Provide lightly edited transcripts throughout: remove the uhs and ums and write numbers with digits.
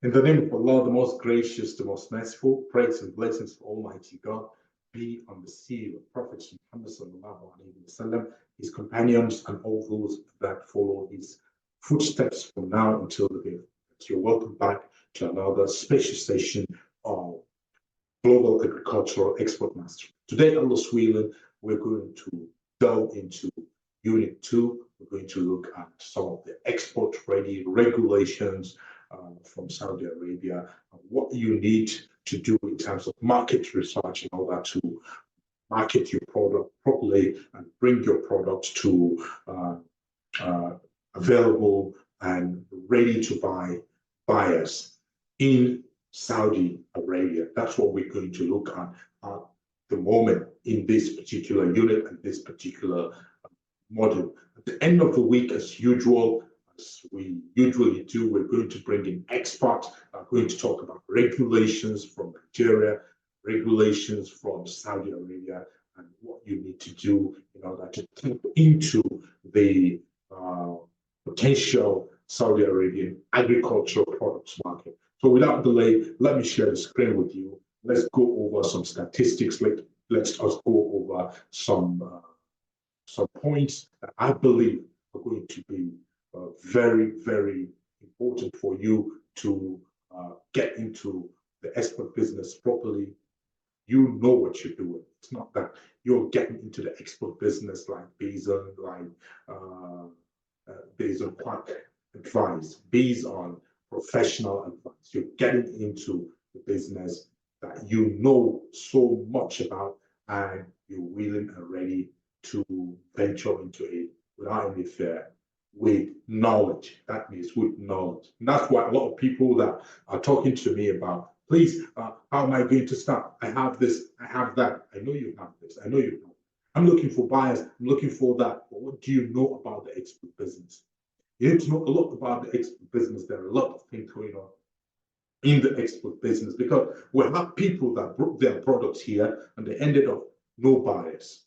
In the name of Allah, the most gracious, the most merciful, praise and blessings for Almighty God be on the seal of Prophet Muhammad sallallahu alaihi wasallam, his companions, and all those that follow his footsteps from now until the day. You're welcome back to another special session of Global Agricultural Export Mastery. Today, Allah's willing, we're going to delve into Unit 2. We're going to look at some of the export-ready regulations from Saudi Arabia, and what you need to do in terms of market research in order to market your product properly and bring your product to available and ready to buy buyers in Saudi Arabia. That's what we're going to look at the moment in this particular unit and this particular module. At the end of the week, as usual, as we usually do, we're going to bring in experts. We're going to talk about regulations from Nigeria, regulations from Saudi Arabia, and what you need to do in order to tap into the potential Saudi Arabian agricultural products market. So without delay, let me share the screen with you. Let's go over some statistics. Let's just go over some points that I believe are going to be very, very important for you to get into the export business properly. You know what you're doing. It's not that you're getting into the export business like based on quack advice, based on professional advice. You're getting into the business that you know so much about, and you're willing and ready to venture into it without any fear, with knowledge. That means with knowledge. And that's why a lot of people that are talking to me about, please, how am I going to start? I have this, I have that. I know you have this, I know you have. I'm looking for buyers, I'm looking for that. But what do you know about the export business? You need to know a lot about the export business. There are a lot of things going on in the export business, because we have people that brought their products here and they ended up no buyers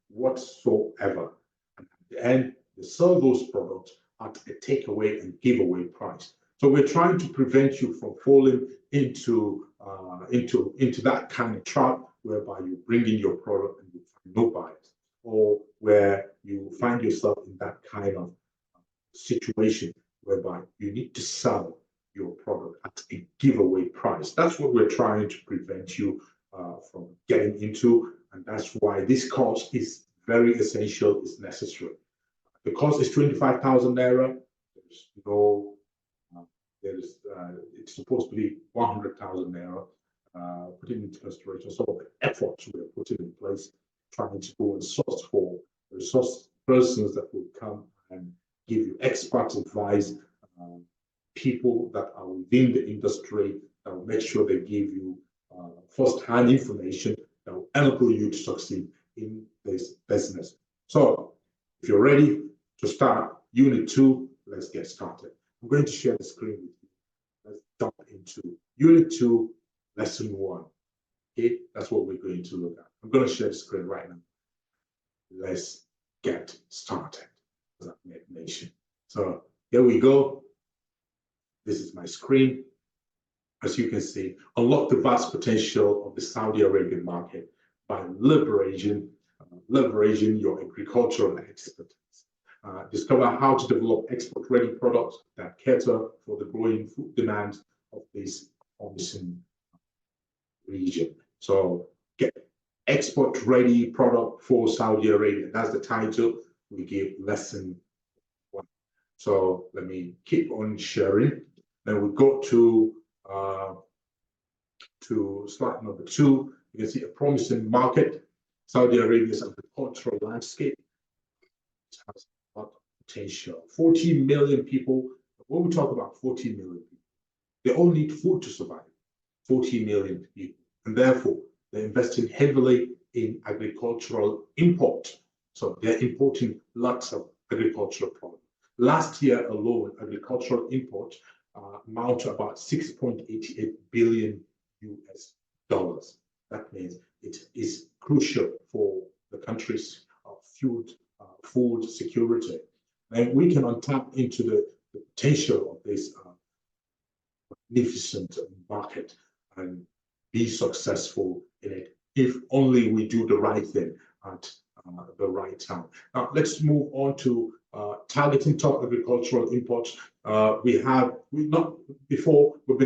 whatsoever. And at the end, they sell those products at a takeaway and giveaway price. So we're trying to prevent you from falling into that kind of trap whereby you bring in your product and you find no buyers, or where you find yourself in that kind of situation whereby you need to sell your product at a giveaway price. That's what we're trying to prevent you from getting into, and that's why this course is very essential, is necessary. The cost is 25,000 naira. There's no, it's supposed to be 100,000 naira. Putting into consideration some of the efforts we are putting in place, trying to go and source for resource persons that will come and give you expert advice, people that are within the industry that will make sure they give you first-hand information that will enable you to succeed in this business. So if you're ready to start Unit 2, let's get started. I'm going to share the screen with you. Let's jump into Unit 2, Lesson 1. Okay, that's what we're going to look at. I'm going to share the screen right now. Let's get started as a nation. So here we go. This is my screen. As you can see, unlock the vast potential of the Saudi Arabian market by leveraging your agricultural expertise. Discover how to develop export-ready products that cater for the growing food demand of this promising region. So, get export-ready product for Saudi Arabia. That's the title we give Lesson 1. So let me keep on sharing. Then we go to slide number 2. You can see a promising market. Saudi Arabia's agricultural landscape has a lot of potential. 40 million people. When we talk about 40 million people, they all need food to survive. 40 million people, and therefore they're investing heavily in agricultural import. So they're importing lots of agricultural products. Last year alone, agricultural import amount to about 6.88 billion US dollars. That means it is crucial for the country's food security. And we can untap into the potential of this magnificent market and be successful in it if only we do the right thing at the right time. Now, let's move on to targeting top agricultural imports. We've been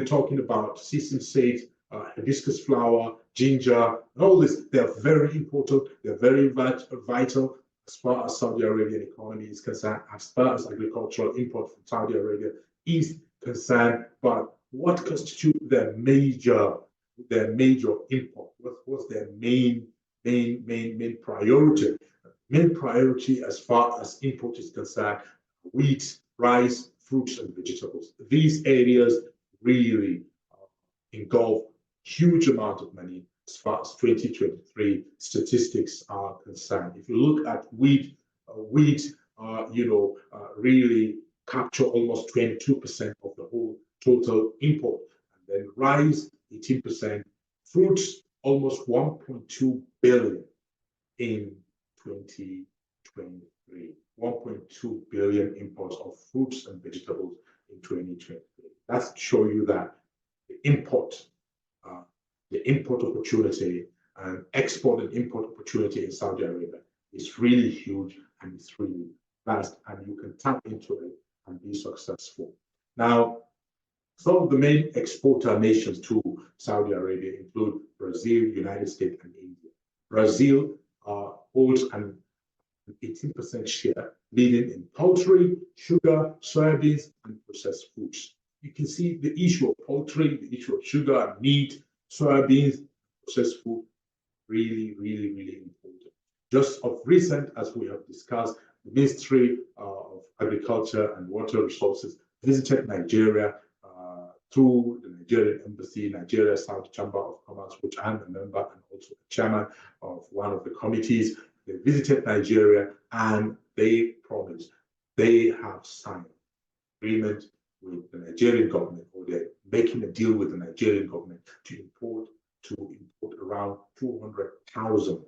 talking about sesame seeds, hibiscus flower, ginger, and all this. They're very important. They're very vital as far as Saudi Arabian economy is concerned, as far as agricultural import from Saudi Arabia is concerned. But what constitutes their major import? What's their main priority? Main priority as far as import is concerned: wheat, rice, fruits, and vegetables. These areas really engulf huge amount of money as far as 2023 statistics are concerned. If you look at wheat, really capture almost 22% of the whole total import, and then rice 18%, fruits almost 1.2 billion in 2023. 1.2 billion imports of fruits and vegetables in 2023. That's to show you that the import opportunity and export and import opportunity in Saudi Arabia is really huge and it's really vast, and you can tap into it and be successful. Now, some of the main exporter nations to Saudi Arabia include Brazil, United States, and India. Brazil holds an 18% share, leading in poultry, sugar, soybeans, and processed foods. You can see the issue of poultry, the issue of sugar, meat, soybeans, processed food, really, really, really important. Just of recent, as we have discussed, the Ministry of Agriculture and Water Resources visited Nigeria through the Nigerian Embassy, Nigeria Saudi Chamber of Commerce, which I'm a member and also the chairman of one of the committees. They visited Nigeria and they promised they have signed agreement with the Nigerian government, or they're making a deal with the Nigerian government to import around 200,000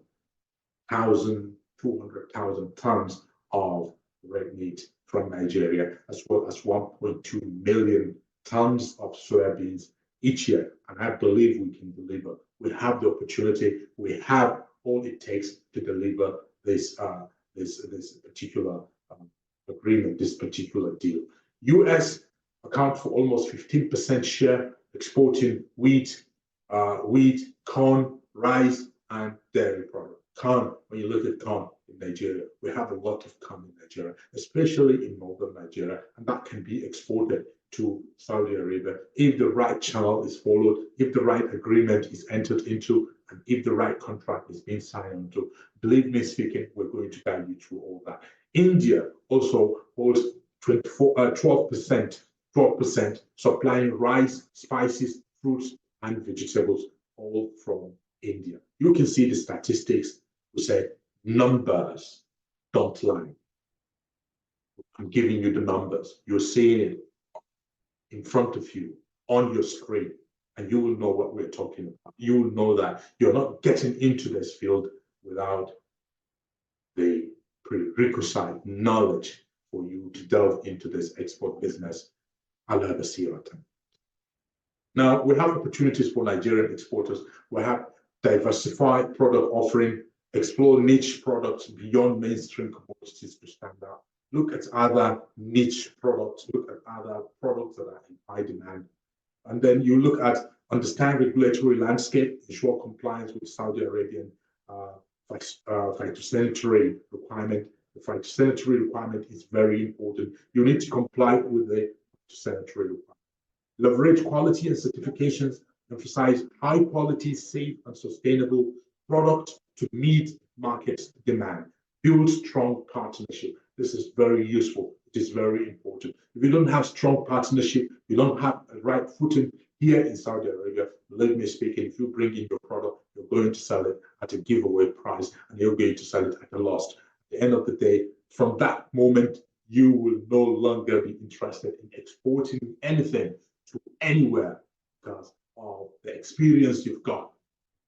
tons of red meat from Nigeria, as well as 1.2 million tons of soybeans each year. And I believe we can deliver. We have the opportunity. We have all it takes to deliver this particular agreement, this particular deal. US account for almost 15% share, exporting wheat, corn, rice, and dairy products. Corn, when you look at corn in Nigeria, we have a lot of corn in Nigeria, especially in northern Nigeria, and that can be exported to Saudi Arabia if the right channel is followed, if the right agreement is entered into, and if the right contract is being signed onto. Believe me speaking, we're going to guide you through all that. India also holds 12%, supplying rice, spices, fruits, and vegetables, all from India. You can see the statistics. We said numbers don't lie. I'm giving you the numbers. You're seeing it in front of you on your screen, and you will know what we're talking about. You will know that you're not getting into this field without the prerequisite knowledge for you to delve into this export business. Ala basiratan. Now, we have opportunities for Nigerian exporters. We have diversified product offering, explore niche products beyond mainstream commodities to stand out. Look at other niche products, look at other products that are in high demand. And then you look at understand regulatory landscape, ensure compliance with Saudi Arabian phytosanitary requirement. The phytosanitary requirement is very important. You need to comply with the phytosanitary requirement. Leverage quality and certifications, emphasize high quality, safe, and sustainable products to meet market demand. Build strong partnership. This is very useful. It is very important. If you don't have strong partnership, you don't have a right footing here in Saudi Arabia, believe me speaking, if you bring in your product, you're going to sell it at a giveaway price and you're going to sell it at a loss. At the end of the day, from that moment, you will no longer be interested in exporting anything to anywhere because of the experience you've got.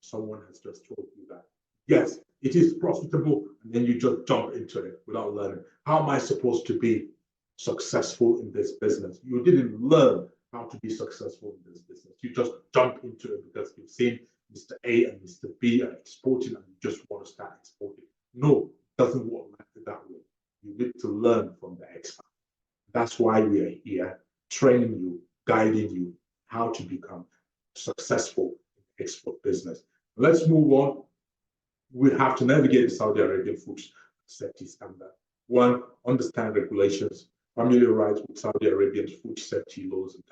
Someone has just told you that. Yes, it is profitable, and then you just jump into it without learning. How am I supposed to be successful in this business? You didn't learn how to be successful in this business. You just jump into it because you've seen Mr. A and Mr. B are exporting and you just want to start exporting. No, it doesn't work like that way. You need to learn from the expert. That's why we are here, training you, guiding you how to become successful in the export business. Let's move on. We have to navigate the Saudi Arabian food safety standard. One, understand regulations, familiarize with Saudi Arabian food safety laws and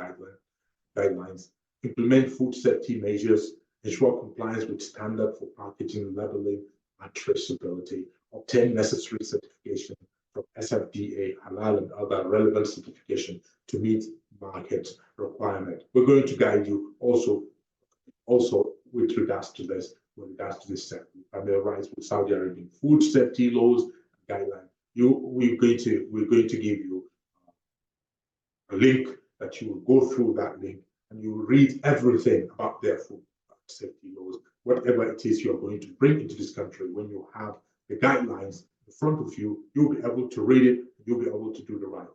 guidelines, implement food safety measures, ensure compliance with standard for packaging, labeling, and traceability, obtain necessary certification from SFDA, halal, and other relevant certification to meet market requirement. We're going to guide you also with regards to this sector. Familiarize with Saudi Arabian food safety laws and guidelines. We're going to give you a link that you will go through that link and you will read everything about their food safety laws, whatever it is you're going to bring into this country. When you have the guidelines in front of you, you'll be able to read it, you'll be able to do the right.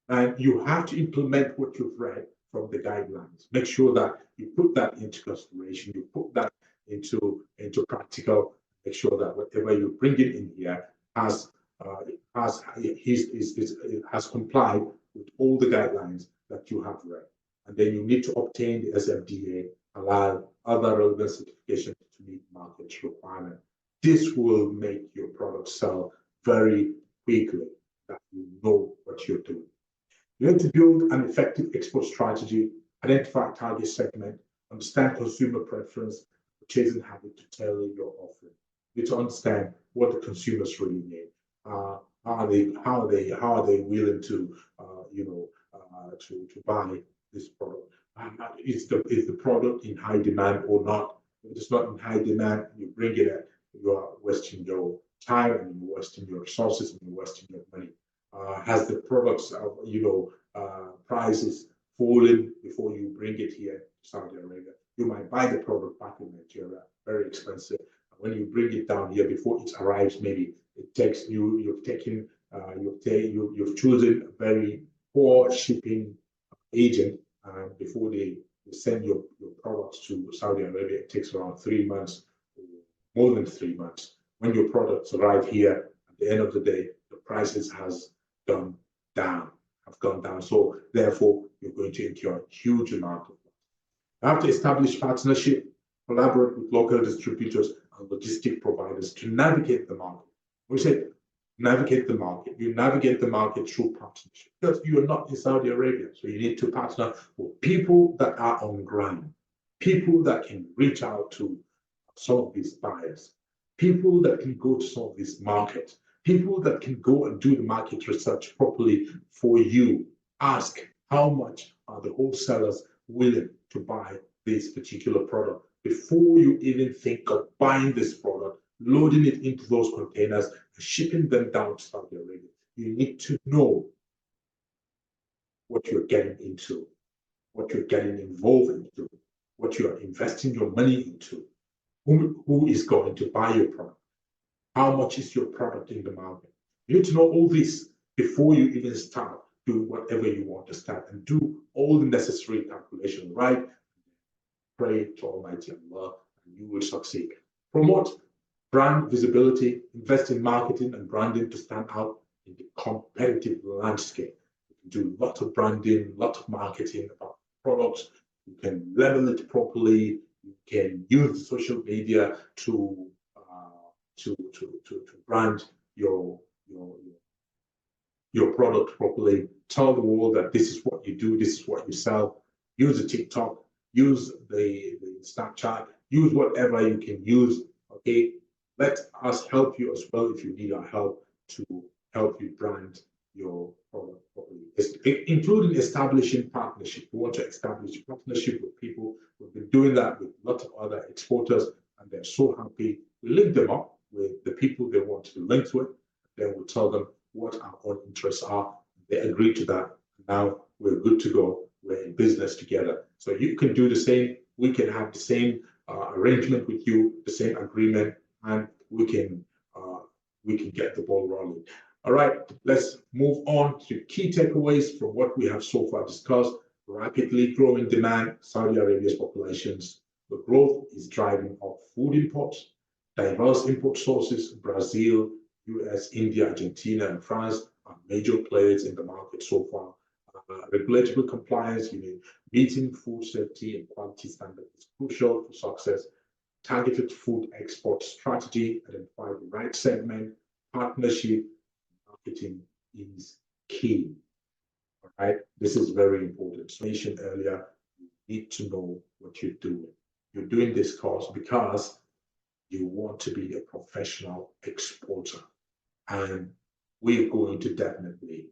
And you have to implement what you've read from the guidelines. Make sure that you put that into consideration, you put that into practical, make sure that whatever you bring in here has complied with all the guidelines that you have read. And then you need to obtain the SFDA, allow other relevant certifications to meet market requirement. This will make your product sell very quickly, that you know what you're doing. You need to build an effective export strategy, identify target segment, understand consumer preference, purchasing habit to tailor your offering. You need to understand what the consumers really need. How are they willing to to buy this product? Is the product in high demand or not? If it's not in high demand, you bring it in, you are wasting your time and you're wasting your resources and you're wasting your money. Has the products prices fallen before you bring it here to Saudi Arabia? You might buy the product back in Nigeria, very expensive. When you bring it down here before it arrives, maybe it takes you've chosen a very poor shipping agent, and before they send your products to Saudi Arabia, it takes around 3 months, more than 3 months. When your products arrive here, at the end of the day, the prices have gone down. So therefore, you're going to incur a huge amount of loss. You have to establish partnership, collaborate with local distributors and logistic providers to navigate the market. We say navigate the market. You navigate the market through partnership because you are not in Saudi Arabia. So you need to partner with people that are on ground, people that can reach out to some of these buyers, people that can go to some of these markets, people that can go and do the market research properly for you. Ask how much are the wholesalers willing to buy this particular product before you even think of buying this product, loading it into those containers and shipping them down to Saudi Arabia. You need to know what you're getting into, what you're getting involved into, what you are investing your money into, who is going to buy your product, how much is your product in the market. You need to know all this before you even start doing whatever you want to start, and do all the necessary calculations right. Pray to Almighty Allah and you will succeed. Promote brand visibility, invest in marketing and branding to stand out in the competitive landscape. You can do a lot of branding, a lot of marketing about products. You can level it properly. You can use social media to brand your product properly. Tell the world that this is what you do, this is what you sell. Use the TikTok, use the Snapchat, use whatever you can use. Okay, let us help you as well if you need our help to help you brand your product properly, including establishing partnership. We want to establish partnership with people. We've been doing that with lots of other exporters, and they're so happy. We link them up with the people they want to be linked with. Then we'll tell them what our own interests are. They agree to that. Now we're good to go. We're in business together. So you can do the same. We can have the same arrangement with you, the same agreement, and we can get the ball rolling. All right, let's move on to key takeaways from what we have so far discussed. rapidly growing demand, Saudi Arabia's populations, the growth is driving up food imports, diverse import sources. Brazil, US, India, Argentina, and France are major players in the market so far. Regulatory compliance, meeting food safety and quality standards is crucial for success. Targeted food export strategy, identify the right segment, partnership, marketing is key. All right, this is very important. So I mentioned earlier, you need to know what you're doing. You're doing this course because you want to be a professional exporter, and we're going to definitely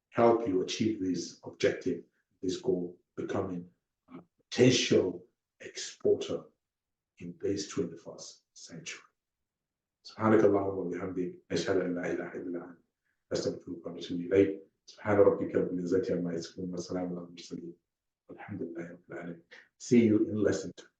help you achieve this objective, this goal, becoming a potential exporter in this 21st century. سبحانك اللهم وبحمدك أشهد أن لا إله إلا أنت أستغفرك وأتوب إليك سبحان ربك رب العزة عما يصفون وسلام على المرسلين والحمد لله رب العالمين. See you in lesson 2.